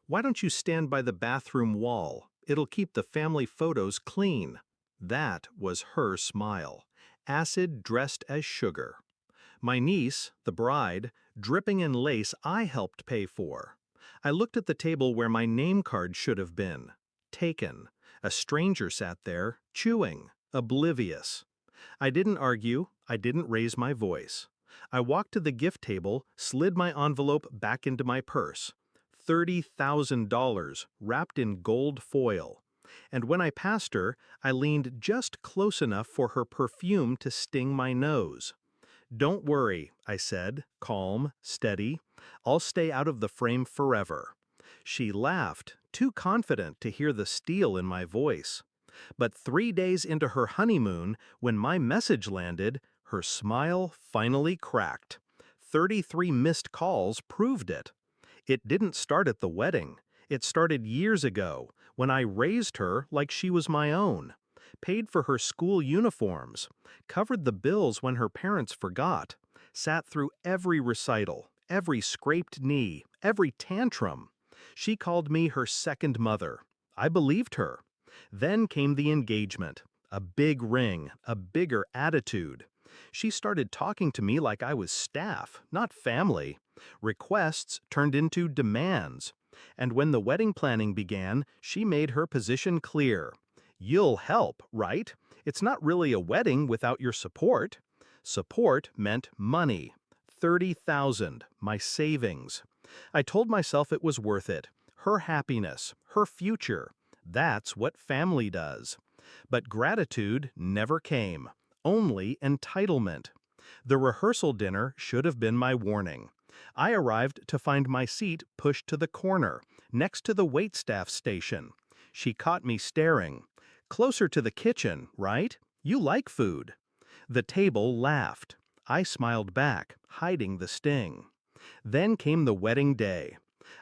Why don't you stand by the bathroom wall? It'll keep the family photos clean. That was her smile, acid dressed as sugar. My niece, the bride, dripping in lace I helped pay for. I looked at the table where my name card should have been. Taken. A stranger sat there, chewing, oblivious. I didn't argue, I didn't raise my voice. I walked to the gift table, slid my envelope back into my purse. $30,000 wrapped in gold foil. And when I passed her, I leaned just close enough for her perfume to sting my nose. "Don't worry," I said, calm, steady. "I'll stay out of the frame forever." She laughed, too confident to hear the steel in my voice. But 3 days into her honeymoon, when my message landed, her smile finally cracked. 33 missed calls proved it. It didn't start at the wedding. It started years ago, when I raised her like she was my own, paid for her school uniforms, covered the bills when her parents forgot, sat through every recital, every scraped knee, every tantrum. She called me her second mother. I believed her. Then came the engagement, a big ring, a bigger attitude. She started talking to me like I was staff, not family. Requests turned into demands. And when the wedding planning began, she made her position clear. "You'll help, right? It's not really a wedding without your support." Support meant money. 30,000, my savings. I told myself it was worth it. Her happiness, her future. That's what family does. But gratitude never came. Only entitlement. The rehearsal dinner should have been my warning. I arrived to find my seat pushed to the corner, next to the waitstaff station. She caught me staring. "Closer to the kitchen, right? You like food." The table laughed. I smiled back, hiding the sting. Then came the wedding day.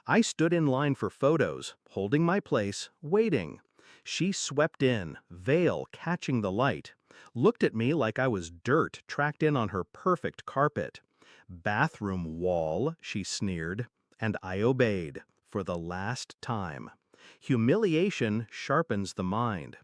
I stood in line for photos, holding my place, waiting. She swept in, veil catching the light, looked at me like I was dirt tracked in on her perfect carpet. "Bathroom wall," she sneered, and I obeyed, for the last time. Humiliation sharpens the mind.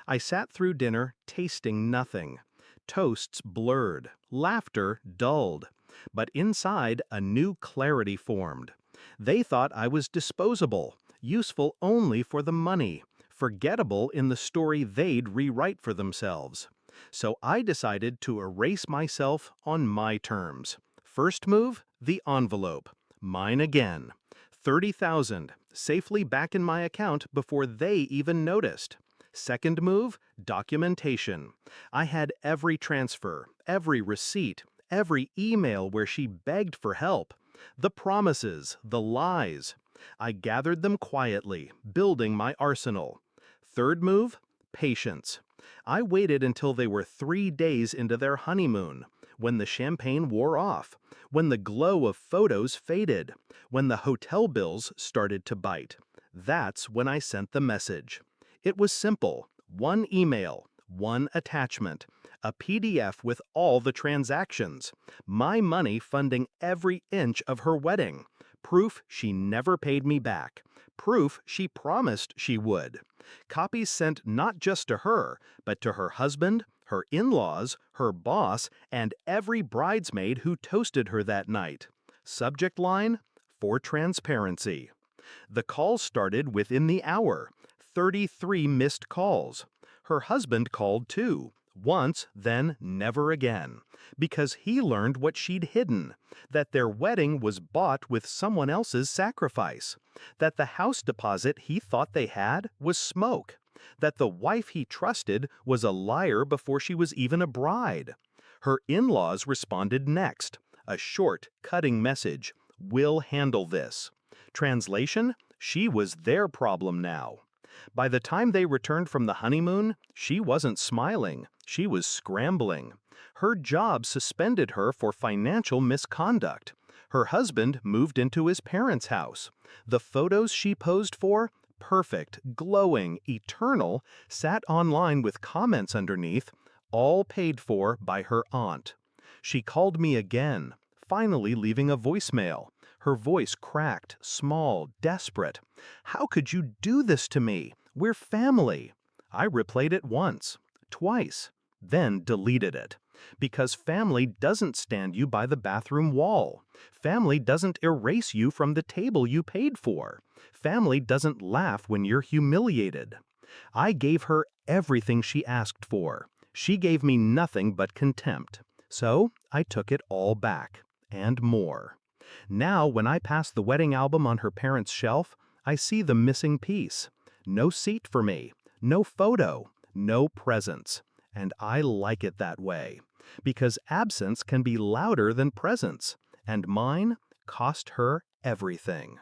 I sat through dinner, tasting nothing. Toasts blurred, laughter dulled. But inside, a new clarity formed. They thought I was disposable, useful only for the money, forgettable in the story they'd rewrite for themselves. So I decided to erase myself on my terms. First move, the envelope. Mine again. 30,000, safely back in my account before they even noticed. Second move, documentation. I had every transfer, every receipt, every email where she begged for help. The promises, the lies. I gathered them quietly, building my arsenal. Third move, patience. I waited until they were 3 days into their honeymoon, when the champagne wore off, when the glow of photos faded, when the hotel bills started to bite. That's when I sent the message. It was simple. One email, one attachment, a PDF with all the transactions, my money funding every inch of her wedding, proof she never paid me back, proof she promised she would. Copies sent not just to her, but to her husband, her in-laws, her boss, and every bridesmaid who toasted her that night. Subject line, "For transparency." The calls started within the hour. 33 missed calls. Her husband called too. Once, then never again. Because he learned what she'd hidden. That their wedding was bought with someone else's sacrifice. That the house deposit he thought they had was smoke. That the wife he trusted was a liar before she was even a bride. Her in-laws responded next. A short, cutting message. "We'll handle this." Translation? She was their problem now. By the time they returned from the honeymoon, she wasn't smiling. She was scrambling. Her job suspended her for financial misconduct. Her husband moved into his parents' house. The photos she posed for, perfect, glowing, eternal, sat online with comments underneath, all paid for by her aunt. She called me again, finally leaving a voicemail. Her voice cracked, small, desperate. "How could you do this to me? We're family." I replayed it once, twice, then deleted it. Because family doesn't stand you by the bathroom wall. Family doesn't erase you from the table you paid for. Family doesn't laugh when you're humiliated. I gave her everything she asked for. She gave me nothing but contempt. So I took it all back, and more. Now, when I pass the wedding album on her parents' shelf, I see the missing piece. No seat for me, no photo, no presence. And I like it that way. Because absence can be louder than presence. And mine cost her everything.